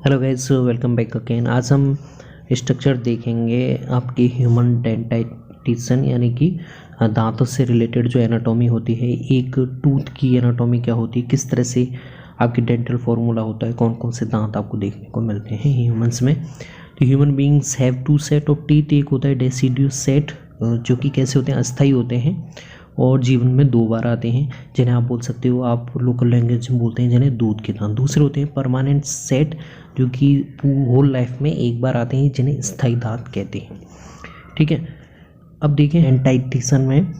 Hello guys, welcome back again. आज हम structure देखेंगे आपके ह्यूमन डेंटिशन यानी कि दांतों से रिलेटेड जो एनाटॉमी होती है, एक टूथ की एनाटॉमी क्या होती है, किस तरह से आपकी डेंटल फॉर्मूला होता है, कौन कौन से दांत आपको देखने को मिलते हैं ह्यूमंस में। तो human beings have two set of teeth. एक होता है डेसिडियस सेट जो कि कैसे होते हैं, अस्थायी होते हैं और जीवन में 2 बार आते हैं, जिन्हें आप बोल सकते हो, आप लोकल लैंग्वेज में बोलते हैं जिन्हें दूध के दांत। दूसरे होते हैं परमानेंट सेट जो कि होल लाइफ में 1 बार आते हैं, जिन्हें स्थायी दांत कहते हैं। ठीक है, अब देखें डेंटिशन में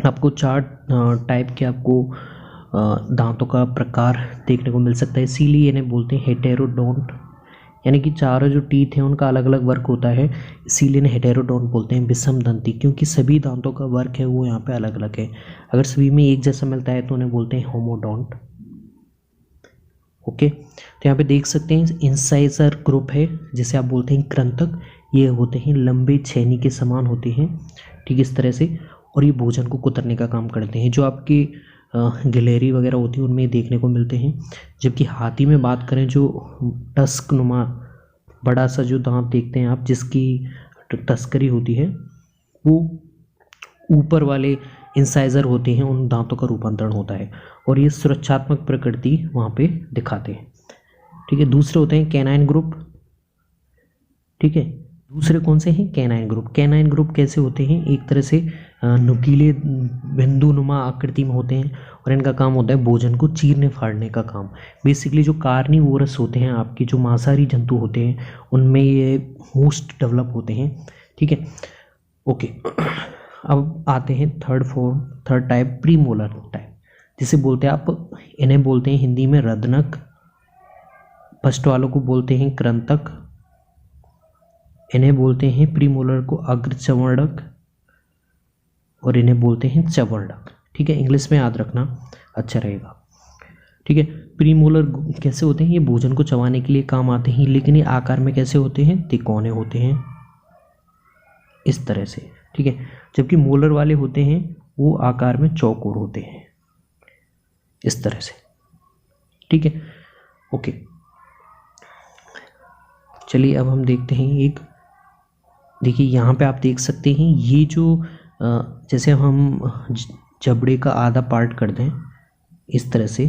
आपको 4 टाइप के आपको दांतों का प्रकार देखने को मिल सकता है, इसीलिए इन्हें बोलते हैं हेटेरोडोंट, यानी कि चारों जो टीथ हैं उनका अलग अलग वर्क होता है, इसीलिए इन्हें हेटेरोडोंट बोलते हैं, विषम दंती, क्योंकि सभी दांतों का वर्क है वो यहाँ पे अलग अलग है। अगर सभी में एक जैसा मिलता है तो उन्हें बोलते हैं होमोडोंट। ओके, तो यहाँ पे देख सकते हैं इंसाइजर ग्रुप है जिसे आप बोलते हैं कृंतक। ये होते हैं लंबे छेनी के समान होते हैं, ठीक इस तरह से, और ये भोजन को कुतरने का काम करते हैं। जो आपकी गिलहरी वगैरह होती है उनमें देखने को मिलते हैं। जबकि हाथी में बात करें, जो टस्क नुमा बड़ा सा जो दांत देखते हैं आप, जिसकी तस्करी होती है, वो ऊपर वाले इंसाइजर होते हैं, उन दांतों का रूपांतरण होता है और ये सुरक्षात्मक प्रकृति वहाँ पे दिखाते हैं। ठीक है, दूसरे होते हैं कैनाइन ग्रुप। ठीक है, दूसरे कौन से हैं, कैनाइन ग्रुप। कैनाइन ग्रुप कैसे होते हैं, एक तरह से नुकीले बिंदुनुमा आकृति में होते हैं और इनका काम होता है भोजन को चीरने फाड़ने का काम। बेसिकली जो कार्निवोरस होते हैं, आपकी जो मांसाहारी जंतु होते हैं, उनमें ये होस्ट डेवलप होते हैं। ठीक है, ओके, अब आते हैं थर्ड टाइप, प्रीमोलर टाइप, जिसे बोलते हैं आप, इन्हें बोलते हैं हिंदी में रदनक, फर्स्ट वालों को बोलते हैं कृंतक, इन्हें बोलते हैं प्रीमोलर को अग्रचवर्णक, और इन्हें बोलते हैं चवर्णक। ठीक है, इंग्लिश में याद रखना अच्छा रहेगा। ठीक है, प्रीमोलर कैसे होते हैं, ये भोजन को चबाने के लिए काम आते हैं, लेकिन ये आकार में कैसे होते हैं, तिकोने होते हैं इस तरह से। ठीक है, जबकि मोलर वाले होते हैं वो आकार में चौकोर होते हैं इस तरह से। ठीक है, ओके, चलिए अब हम देखते हैं एक, देखिए यहाँ पे आप देख सकते हैं, ये जो जैसे हम जबड़े का आधा पार्ट कर दें इस तरह से,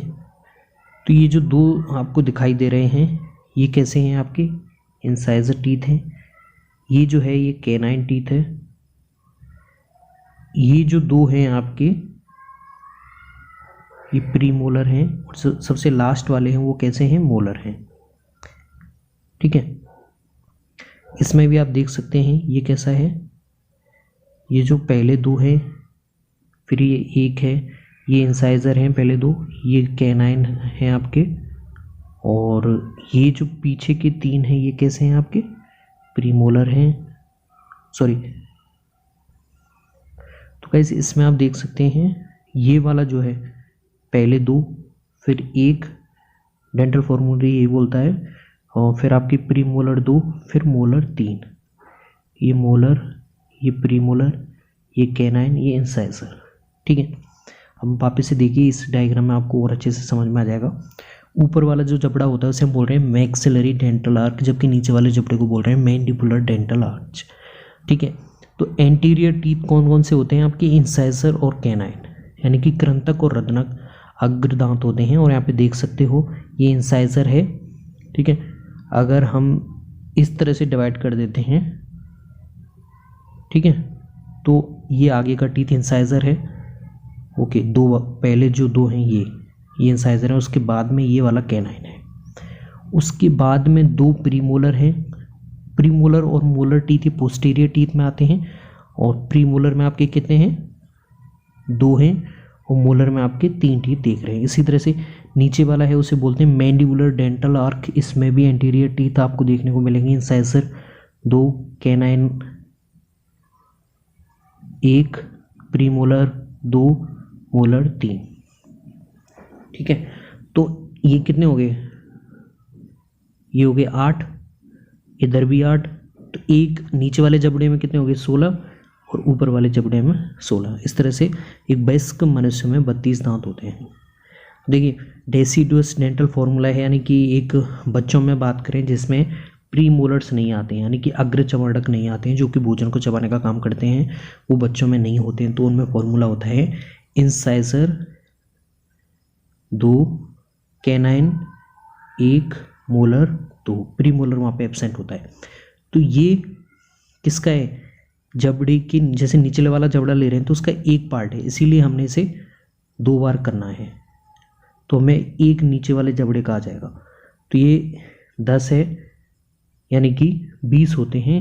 तो ये जो 2 आपको दिखाई दे रहे हैं, ये कैसे हैं, आपके इंसाइजर टीथ हैं। ये जो है ये कैनाइन टीथ है। ये जो 2 हैं आपके, ये प्रीमोलर हैं, और सबसे लास्ट वाले हैं वो कैसे हैं, मोलर हैं। ठीक है, इसमें भी आप देख सकते हैं ये कैसा है, ये जो पहले 2 हैं, फिर ये 1 है, ये इंसाइजर हैं पहले 2, ये कैनाइन हैं आपके, और ये जो पीछे के 3 हैं ये कैसे हैं आपके, प्रीमोलर हैं, सॉरी। तो गाइस इसमें आप देख सकते हैं ये वाला जो है पहले 2, फिर 1 डेंटल फॉर्मूला ये बोलता है, और फिर आपकी प्रीमोलर 2, फिर मोलर 3, ये मोलर, ये प्रीमोलर, ये कैनाइन, ये इंसाइजर। ठीक है, अब वापस से देखिए इस डायग्राम में आपको और अच्छे से समझ में आ जाएगा। ऊपर वाला जो जबड़ा होता है उसे हम बोल रहे हैं मैक्सिलरी डेंटल आर्च, जबकि नीचे वाले जबड़े को बोल रहे हैं मैंडिबुलर डेंटल आर्च। ठीक है, तो एंटीरियर टीथ कौन कौन से होते हैं आपके, इंसाइजर और कैनाइन, यानी कि कृंतक और रदनक अग्र दांत होते हैं, और यहाँ पे देख सकते हो ये इंसाइजर है। ठीक है, अगर हम इस तरह से डिवाइड कर देते हैं, ठीक है, तो ये आगे का टीथ इंसाइजर है। ओके, 2 पहले जो 2 हैं ये इंसाइजर है, उसके बाद में ये वाला कैनाइन है, उसके बाद में 2 प्रीमोलर हैं। प्रीमोलर और मोलर टीथ ये पोस्टीरियर टीथ में आते हैं, और प्रीमोलर में आपके कितने हैं, 2 हैं, और मोलर में आपके 3 टीथ देख रहे हैं। इसी तरह से नीचे वाला है उसे बोलते हैं मैंडिबुलर डेंटल आर्क, इसमें भी एंटीरियर टीथ आपको देखने को मिलेंगे, इंसाइजर 2, कैनाइन 1, प्रीमोलर 2, मोलर 3। ठीक है, तो ये कितने हो गए, ये हो गए 8, इधर भी 8, तो एक नीचे वाले जबड़े में कितने हो गए, 16, और ऊपर वाले जबड़े में 16। इस तरह से एक वयस्क मनुष्य में 32 दांत होते हैं। देखिए डेसिडुअस डेंटल फॉर्मूला है, यानी कि एक बच्चों में बात करें जिसमें प्री मोलर्स नहीं आते हैं, यानी कि अग्र चर्वणक नहीं आते हैं जो कि भोजन को चबाने का काम करते हैं, वो बच्चों में नहीं होते हैं। तो उनमें फॉर्मूला होता है incisor 2, canine 1, molar 2, pre molar वहाँ पे एब्सेंट होता है। तो ये किसका है, जबड़े के जैसे निचले वाला जबड़ा ले रहे हैं तो उसका एक पार्ट है, इसीलिए हमने इसे 2 बार करना है, तो हमें एक नीचे वाले जबड़े का आ जाएगा। तो ये 10 है, यानी कि 20 होते हैं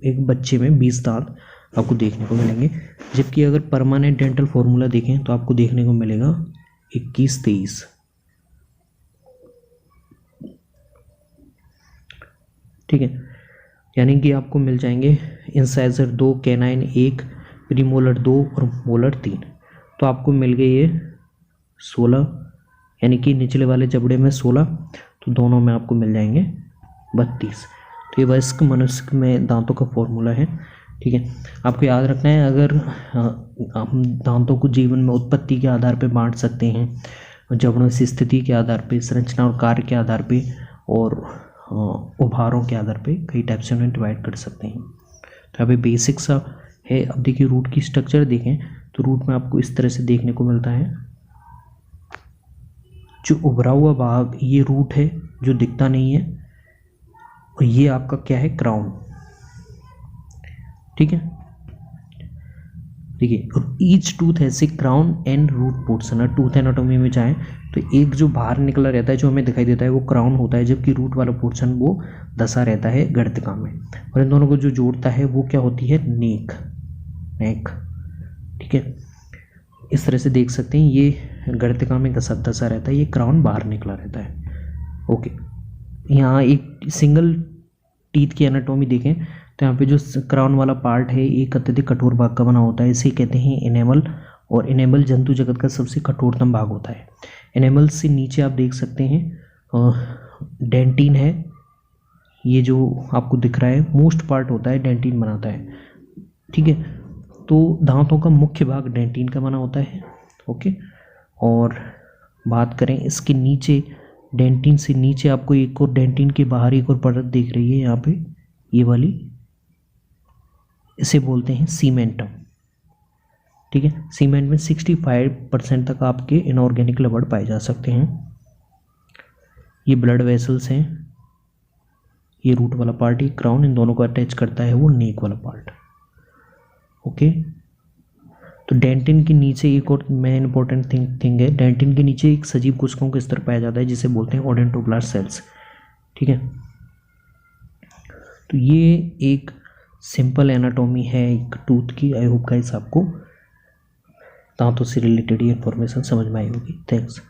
एक बच्चे में 20 दांत आपको देखने को मिलेंगे। जबकि अगर परमानेंट डेंटल फॉर्मूला देखें तो आपको देखने को मिलेगा 21, 23। ठीक है, यानी कि आपको मिल जाएंगे इंसाइजर 2, कैनाइन 1, प्रीमोलर 2 और मोलर 3। तो आपको मिल गए ये 16, यानी कि निचले वाले जबड़े में 16, तो दोनों में आपको मिल जाएंगे 32। तो ये वयस्क मनुष्य में दांतों का फॉर्मूला है। ठीक है, आपको याद रखना है, अगर हम दांतों को जीवन में उत्पत्ति के आधार पर बांट सकते हैं, जबड़ों की स्थिति के आधार पर, संरचना और कार्य के आधार पर और उभारों के आधार पे कई टाइप से उन्हें डिवाइड कर सकते हैं। तो अभी बेसिक सा है। अब देखिए रूट की स्ट्रक्चर देखें तो रूट में आपको इस तरह से देखने को मिलता है, जो उभरा हुआ भाग ये रूट है जो दिखता नहीं है, और ये आपका क्या है, क्राउन। ठीक है, देखिए और ईच टूथ ऐसे क्राउन एंड रूट पोर्शन है। टूथ एनाटॉमी में जाएं तो एक जो बाहर निकला रहता है जो हमें दिखाई देता है वो क्राउन होता है, जबकि रूट वाला पोर्शन वो दसा रहता है गर्दका में, और इन दोनों को जो जोड़ता है वो क्या होती है, नेक। ठीक है, इस तरह से देख सकते हैं, ये गर्दका में दसा रहता है, ये क्राउन बाहर निकला रहता है। ओके, यहाँ एक सिंगल टीथ की एनाटॉमी देखें तो यहाँ पे जो क्राउन वाला पार्ट है एक अत्यधिक कठोर भाग का बना होता है, इसे कहते हैं इनेमल, और इनेमल जंतु जगत का सबसे कठोरतम भाग होता है। इनेमल से नीचे आप देख सकते हैं डेंटिन है, ये जो आपको दिख रहा है मोस्ट पार्ट होता है, डेंटिन बनाता है। ठीक है, तो दांतों का मुख्य भाग डेंटिन का बना होता है। ओके, और बात करें इसके नीचे, डेंटिन से नीचे आपको एक और डेंटिन के बाहर एक और परत दिख रही है यहाँ पे, ये वाली, इसे बोलते हैं सीमेंटम। ठीक है, सीमेंट में 65% तक आपके इनऑर्गेनिक लवण पाए जा सकते हैं। ये ब्लड वेसल्स हैं, ये रूट वाला पार्ट, ये क्राउन, इन दोनों को अटैच करता है वो नेक वाला पार्ट। ओके, तो डेंटिन के नीचे एक और मेन इंपॉर्टेंट थिंग है, डेंटिन के नीचे एक सजीव कोशिकाओं का स्तर पाया जाता है जिसे बोलते हैं ओडेंटोब्लास्ट सेल्स। ठीक है, तो ये एक सिंपल एनाटॉमी है एक टूथ की। आई होप गाइस आपको दांतों से रिलेटेड ये इन्फॉर्मेशन समझ में आई होगी। थैंक्स।